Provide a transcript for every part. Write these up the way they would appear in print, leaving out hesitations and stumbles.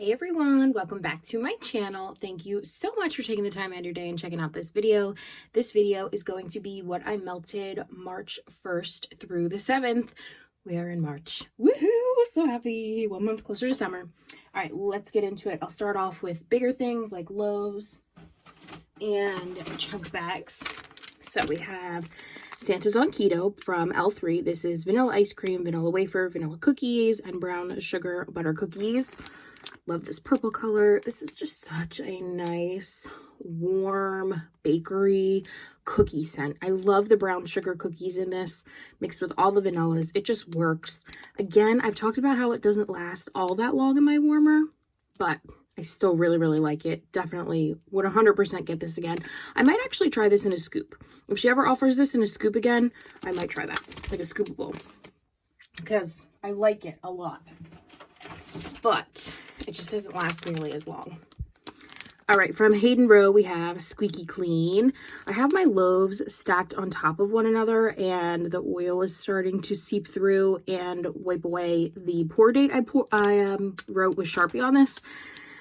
Hey everyone, welcome back to my channel. Thank you so much for taking the time out of your day and checking out this video. This video is going to be what I melted March 1st through the 7th. We are in March. Woohoo! So happy. 1 month closer to summer. All right, let's get into it. I'll start off with bigger things like loaves and chunk bags. So we have Santa's on Keto from L3. This is vanilla ice cream, vanilla wafer, vanilla cookies, and brown sugar butter cookies. Love this purple color. This is just such a nice, warm bakery cookie scent. I love the brown sugar cookies in this mixed with all the vanillas. It just works. Again, I've talked about how it doesn't last all that long in my warmer, but I still really like it. Definitely would 100% get this again. I might actually try this in a scoop. If she ever offers this in a scoop again, I might try that, like a scoopable, because I like it a lot. But it just doesn't last nearly as long. All right, from Hayden Row, we have Squeaky Clean. I have my loaves stacked on top of one another, and the oil is starting to seep through and wipe away the pour date I wrote with Sharpie on this.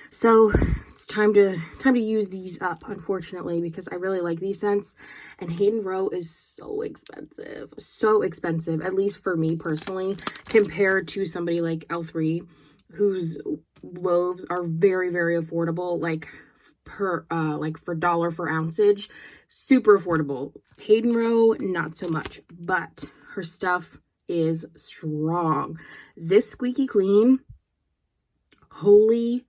So it's time to use these up, unfortunately, because I really like these scents. And Hayden Row is so expensive, at least for me personally, compared to somebody like L3, whose loaves are very affordable, like for dollar for ounceage, super affordable. Hayden Row, not so much, but her stuff is strong. This Squeaky Clean, holy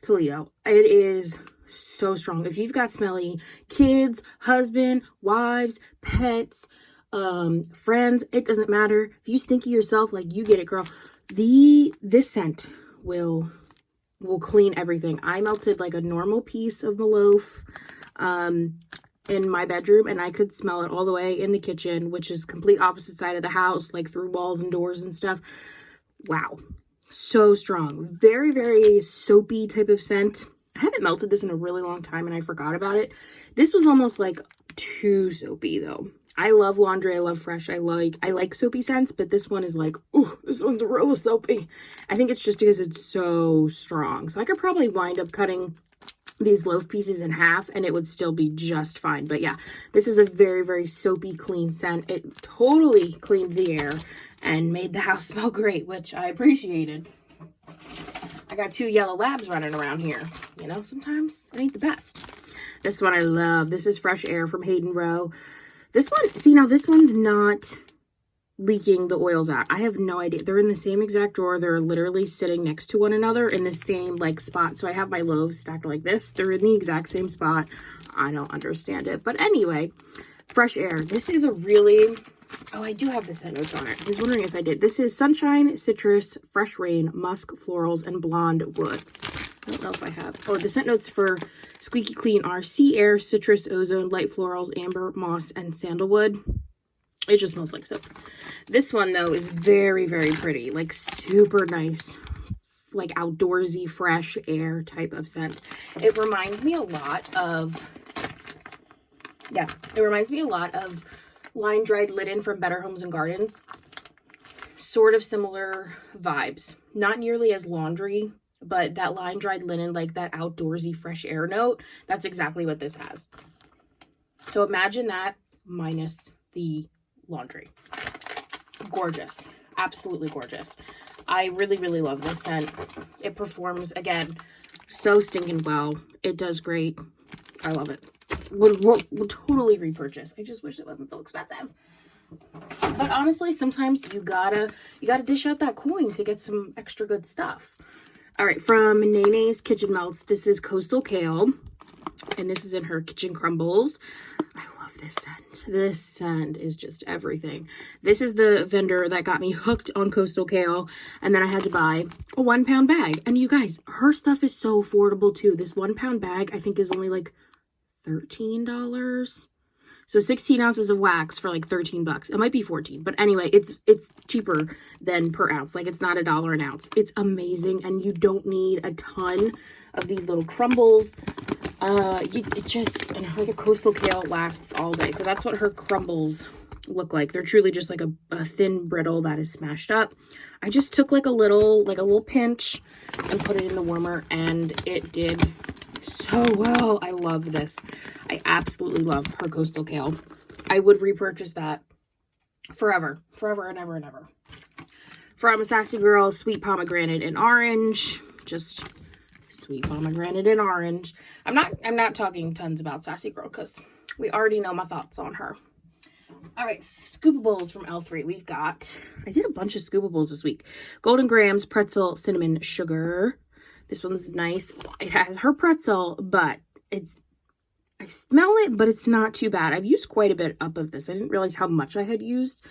Toledo, it is so strong. If you've got smelly kids, husband, wives, pets, friends, it doesn't matter. If you stink of yourself, like, you get it, girl. This scent will clean everything. I melted like a normal piece of Mallow in my bedroom, and I could smell it all the way in the kitchen, which is complete opposite side of the house, like through walls and doors and stuff. Wow. So strong. Very soapy type of scent. I haven't melted this in a really long time and I forgot about it. This was almost like too soapy though. I love laundry. I love fresh. I like soapy scents, but this one is like, ooh, this one's real soapy. I think it's just because it's so strong. So I could probably wind up cutting these loaf pieces in half and it would still be just fine. But yeah, this is a very soapy clean scent. It totally cleaned the air and made the house smell great, which I appreciated. I got 2 yellow labs running around here. You know, sometimes it ain't the best. This one I love. This is Fresh Air from Hayden Row. This one, see, now this one's not leaking the oils out. I have no idea. They're in the same exact drawer. They're literally sitting next to one another in the same like spot. So I have my loaves stacked like this. They're in the exact same spot. I don't understand it. But anyway, Fresh Air. This is a really... Oh, I do have the scent notes on it. I was wondering if I did. This is Sunshine, Citrus, Fresh Rain, Musk, Florals, and Blonde Woods. I don't know if I have. Oh, the scent notes for Squeaky Clean are Sea Air, Citrus, Ozone, Light Florals, Amber, Moss, and Sandalwood. It just smells like soap. This one, though, is very pretty. Like, super nice. Like, outdoorsy, fresh air type of scent. It reminds me a lot of... Yeah, it reminds me a lot of line dried linen from Better Homes and Gardens. Sort of similar vibes. Not nearly as laundry, but that line dried linen, like that outdoorsy fresh air note, that's exactly what this has. So imagine that minus the laundry. Gorgeous. Absolutely gorgeous. I really love this scent. It performs, again, so stinking well. It does great. I love it. Would totally repurchase. I just wish it wasn't so expensive. But honestly, sometimes you gotta dish out that coin to get some extra good stuff. All right, from Nene's Kitchen Melts, this is Coastal Kale, and this is in her Kitchen Crumbles. I love this scent. This scent is just everything. This is the vendor that got me hooked on Coastal Kale, and then I had to buy a 1 pound bag. And you guys, her stuff is so affordable too. This 1 pound bag, I think, is only like $13. So 16 ounces of wax for like 13 bucks. It might be 14, but anyway, it's cheaper than per ounce. Like, it's not $1 an ounce. It's amazing, and you don't need a ton of these little crumbles. And her the Coastal Kale lasts all day. So that's what her crumbles look like. They're truly just like a thin brittle that is smashed up. I just took like a little pinch and put it in the warmer, and it did so well. I love this. I absolutely love her coastal kale. I would repurchase that forever and ever and ever. From Sassy Girl, sweet pomegranate and orange. Just sweet pomegranate and orange. I'm not talking tons about Sassy Girl because we already know my thoughts on her. All right, scoopables from L3. We've got, I did a bunch of scoopables this week. Golden Grams, pretzel, cinnamon, sugar. This one's nice. It has her pretzel, but I smell it, but it's not too bad. I've used quite a bit up of this. I didn't realize how much I had used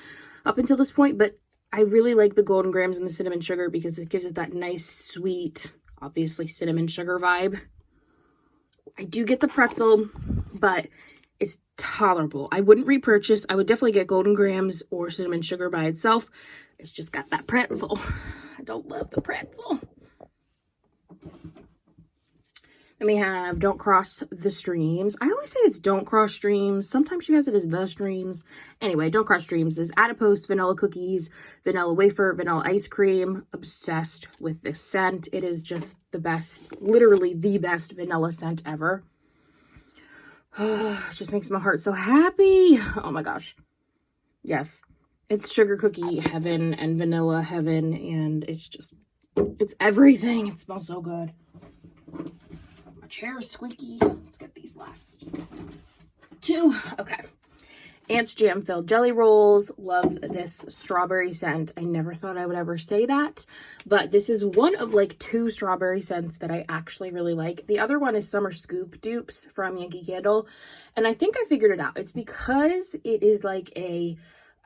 up until this point, but I really like the Golden Grams and the cinnamon sugar because it gives it that nice, sweet, obviously cinnamon sugar vibe. I do get the pretzel, but it's tolerable. I wouldn't repurchase. I would definitely get Golden Grams or cinnamon sugar by itself. It's just got that pretzel. I don't love the pretzel. Then we have Don't Cross the Streams. I always say it's Don't Cross Streams. Sometimes she has it as The Streams. Anyway, Don't Cross Streams is adipose vanilla cookies, vanilla wafer, vanilla ice cream. Obsessed with this scent. It is just the best, literally the best vanilla scent ever. It just makes my heart so happy. Oh my gosh. Yes. It's sugar cookie heaven and vanilla heaven, and it's everything. It smells so good. My chair is squeaky. Let's get these last two. Okay. Aunt's Jam Filled Jelly Rolls. Love this strawberry scent. I never thought I would ever say that, but this is one of like 2 strawberry scents that I actually really like. The other one is Summer Scoop Dupes from Yankee Candle, and I think I figured it out. It's because it is like a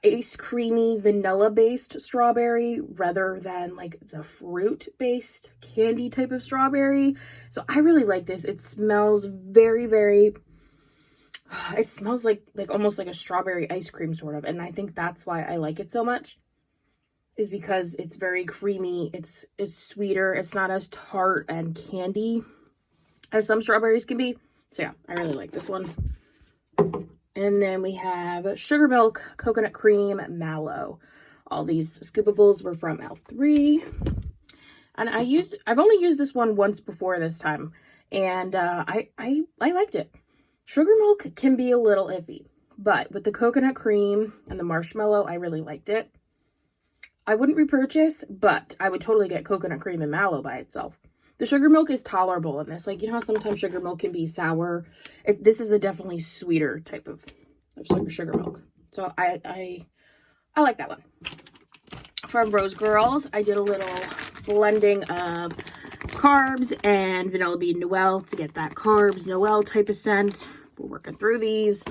ice creamy vanilla based strawberry rather than like the fruit based candy type of strawberry. So I really like this. It smells very, very, it smells like almost like a strawberry ice cream sort of, and I think that's why I like it so much, is because it's very creamy. It's sweeter. It's not as tart and candy as some strawberries can be. So yeah, I really like this one. And then we have Sugar Milk, Coconut Cream, Mallow. All these scoopables were from L3. And I've only used this one once before this time, and I liked it. Sugar Milk can be a little iffy, but with the coconut cream and the marshmallow, I really liked it. I wouldn't repurchase, but I would totally get coconut cream and mallow by itself. The sugar milk is tolerable in this. Like, you know how sometimes sugar milk can be sour? This is a definitely sweeter type of sugar milk. So I like that one. From Rose Girls, I did a little blending of carbs and vanilla bean Noel to get that carbs Noel type of scent. We're working through these.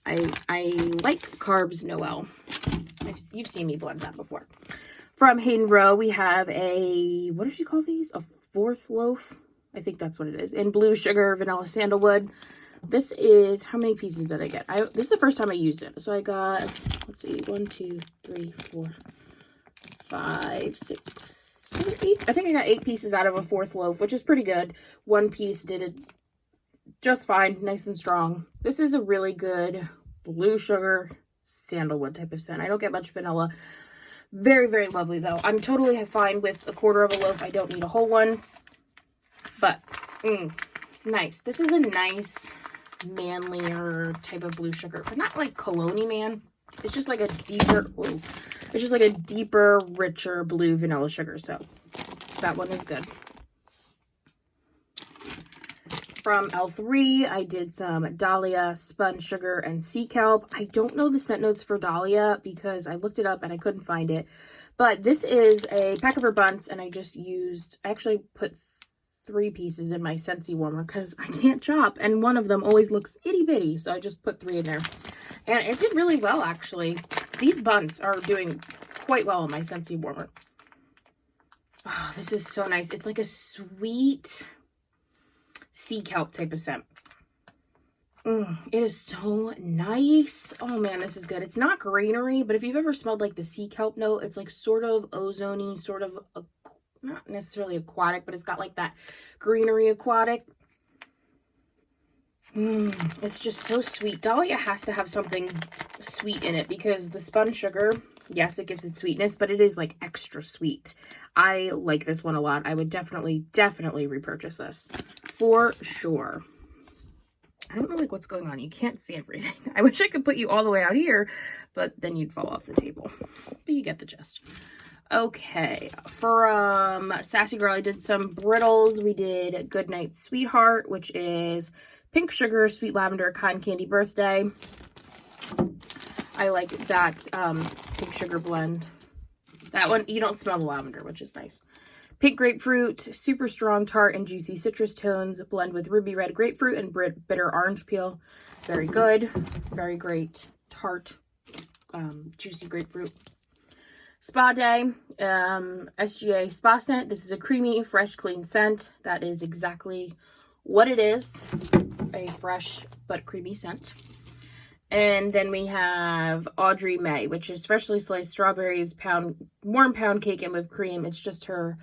I like carbs Noel. You've seen me blend that before. From Hayden Row, we have a, what does she call these? A 4th loaf? I think that's what it is. In blue sugar, vanilla sandalwood. This is, how many pieces did I get? This is the first time I used it. So I got, let's see, 1, 2, 3, 4, 5, 6, 7, 8. I think I got 8 pieces out of a 4th loaf, which is pretty good. 1 piece did it just fine, nice and strong. This is a really good blue sugar sandalwood type of scent. I don't get much vanilla. Very, very lovely though. I'm totally fine with a 1/4 of a loaf. I don't need a whole one, but it's nice. This is a nice manlier type of blue sugar, but not like cologne-y man. It's just like a deeper, it's just like a deeper, richer blue vanilla sugar. So that one is good. From L3, I did some Dahlia, Spun Sugar, and Sea Kelp. I don't know the scent notes for Dahlia because I looked it up and I couldn't find it. But this is a pack of her bunts, and I actually put 3 pieces in my Scentsy warmer because I can't chop, and one of them always looks itty bitty, so I just put 3 in there. And it did really well, actually. These bunts are doing quite well in my Scentsy warmer. Oh, this is so nice. It's like a sweet sea kelp type of scent. It is so nice. Oh man, this is good. It's not greenery, but if you've ever smelled like the sea kelp note, it's like sort of ozone-y, sort of not necessarily aquatic, but it's got like that greenery aquatic. It's just so sweet. Dahlia has to have something sweet in it because the spun sugar, yes, it gives it sweetness, but it is like extra sweet. I like this one a lot. I would definitely repurchase this for sure. I don't know like what's going on. You can't see everything. I wish I could put you all the way out here, but then you'd fall off the table. But you get the gist. Okay, from Sassy Girl, I did some brittles. We did Goodnight Sweetheart, which is pink sugar, sweet lavender, cotton candy birthday. I like that pink sugar blend. That one, you don't smell the lavender, which is nice. Pink grapefruit, super strong tart and juicy citrus tones, blend with ruby red grapefruit and bitter orange peel. Very good. Very great tart, juicy grapefruit. Spa Day, SGA Spa Scent. This is a creamy, fresh, clean scent. That is exactly what it is. A fresh but creamy scent. And then we have Audrey May, which is freshly sliced strawberries, warm pound cake and whipped cream. It's just her,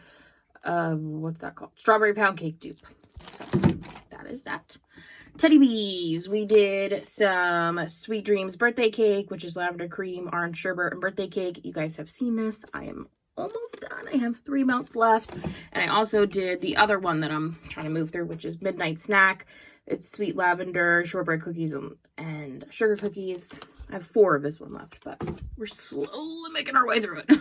what's that called? Strawberry pound cake dupe. So that is that. Teddy Bees. We did some Sweet Dreams birthday cake, which is lavender cream, orange sherbet, and birthday cake. You guys have seen this. I am almost done. I have 3 melts left. And I also did the other one that I'm trying to move through, which is Midnight Snack. It's sweet lavender, shortbread cookies, and sugar cookies. I have 4 of this one left, but we're slowly making our way through it.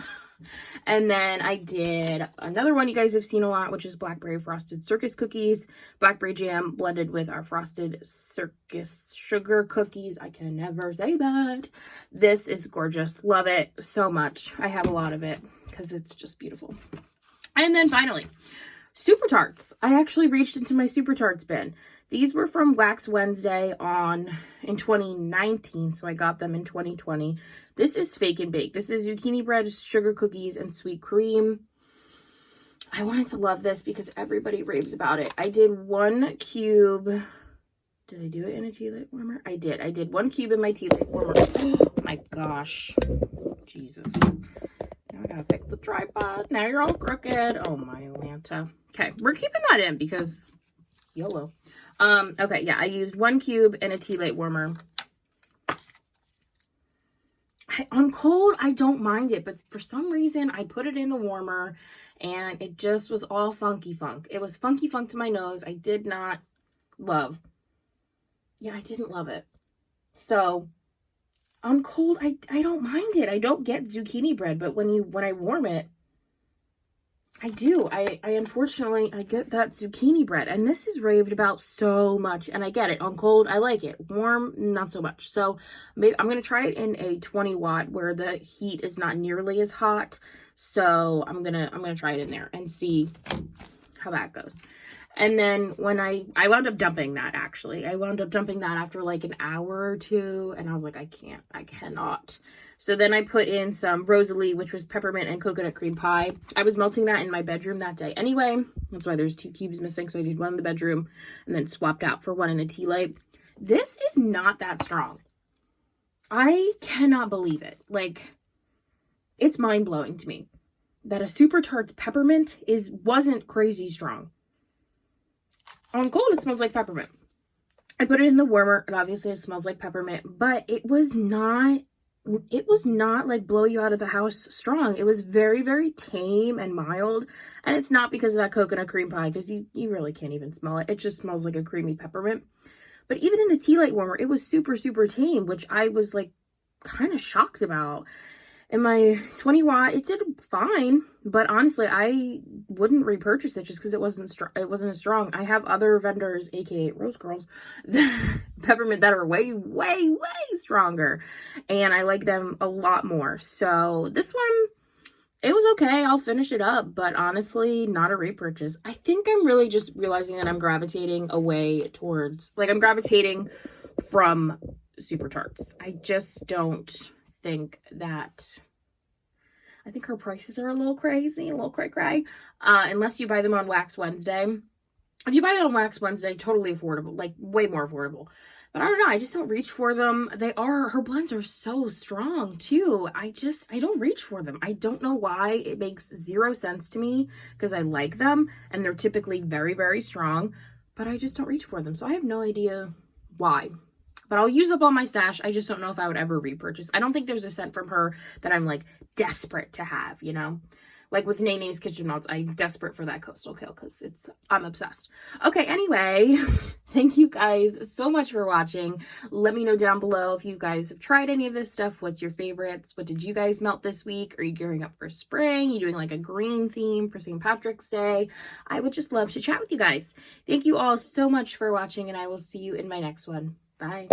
And then I did another one you guys have seen a lot, which is blackberry frosted circus cookies, blackberry jam blended with our frosted circus sugar cookies. I can never say that. This is gorgeous. Love it so much. I have a lot of it because it's just beautiful. And then finally, Super Tarts. I actually reached into my Super Tarts bin. These were from Wax Wednesday in 2019, so I got them in 2020. This is Fake and Bake. This is zucchini bread, sugar cookies, and sweet cream. I wanted to love this because everybody raves about it. I did 1 cube. Did I do it in a tea light warmer? I did. I did 1 cube in my tea light warmer. Oh my gosh. Jesus. Now I gotta fix the tripod. Now you're all crooked. Oh my Atlanta. Okay, we're keeping that in because YOLO. Okay, yeah, I used 1 cube in a tea light warmer. On cold, I don't mind it, but for some reason, I put it in the warmer, and it just was all funky funk. It was funky funk to my nose. I did not love. Yeah, I didn't love it. So, on cold, I don't mind it. I don't get zucchini bread, but when I warm it, I do. I unfortunately, I get that zucchini bread, and this is raved about so much, and I get it. On cold, I like it. Warm, not so much. So maybe I'm going to try it in a 20 watt where the heat is not nearly as hot. So I'm going to try it in there and see how that goes. And then when I wound up dumping that, actually. I wound up dumping that after like an hour or 2, and I was like, I cannot. So then I put in some Rosalie, which was peppermint and coconut cream pie. I was melting that in my bedroom that day anyway. That's why there's 2 cubes missing. So I did 1 in the bedroom and then swapped out for 1 in the tea light. This is not that strong. I cannot believe it. Like, it's mind-blowing to me that a Super Tarts peppermint wasn't crazy strong. On cold, it smells like peppermint. I put it in the warmer, and obviously it smells like peppermint, but it was not like blow you out of the house strong. It was very, very tame and mild, and it's not because of that coconut cream pie, because you really can't even smell it. It just smells like a creamy peppermint. But even in the tea light warmer, it was super, super tame, which I was like kind of shocked about. In my 20 watt, it did fine, but honestly, I wouldn't repurchase it just because it wasn't as strong. I have other vendors, aka Rose Girls, peppermint that are way, way, way stronger, and I like them a lot more. So this one, it was okay. I'll finish it up, but honestly, not a repurchase. I think I'm really just realizing that I'm gravitating away towards, like, I'm gravitating from Super Tarts. I just don't think that, I think her prices are a little crazy, a little cray-cray, unless you buy them on Wax Wednesday. If you buy it on Wax Wednesday, totally affordable, like way more affordable. But I don't know, I just don't reach for them. Her blends are so strong too. I don't reach for them. I don't know why. It makes 0 sense to me because I like them and they're typically very, very strong, but I just don't reach for them. So I have no idea why. But I'll use up all my stash. I just don't know if I would ever repurchase. I don't think there's a scent from her that I'm like desperate to have, you know? Like with Nene's Kitchen Melts, I'm desperate for that Coastal Kale because I'm obsessed. Okay, anyway, thank you guys so much for watching. Let me know down below if you guys have tried any of this stuff. What's your favorites? What did you guys melt this week? Are you gearing up for spring? Are you doing like a green theme for St. Patrick's Day? I would just love to chat with you guys. Thank you all so much for watching, and I will see you in my next one. Bye.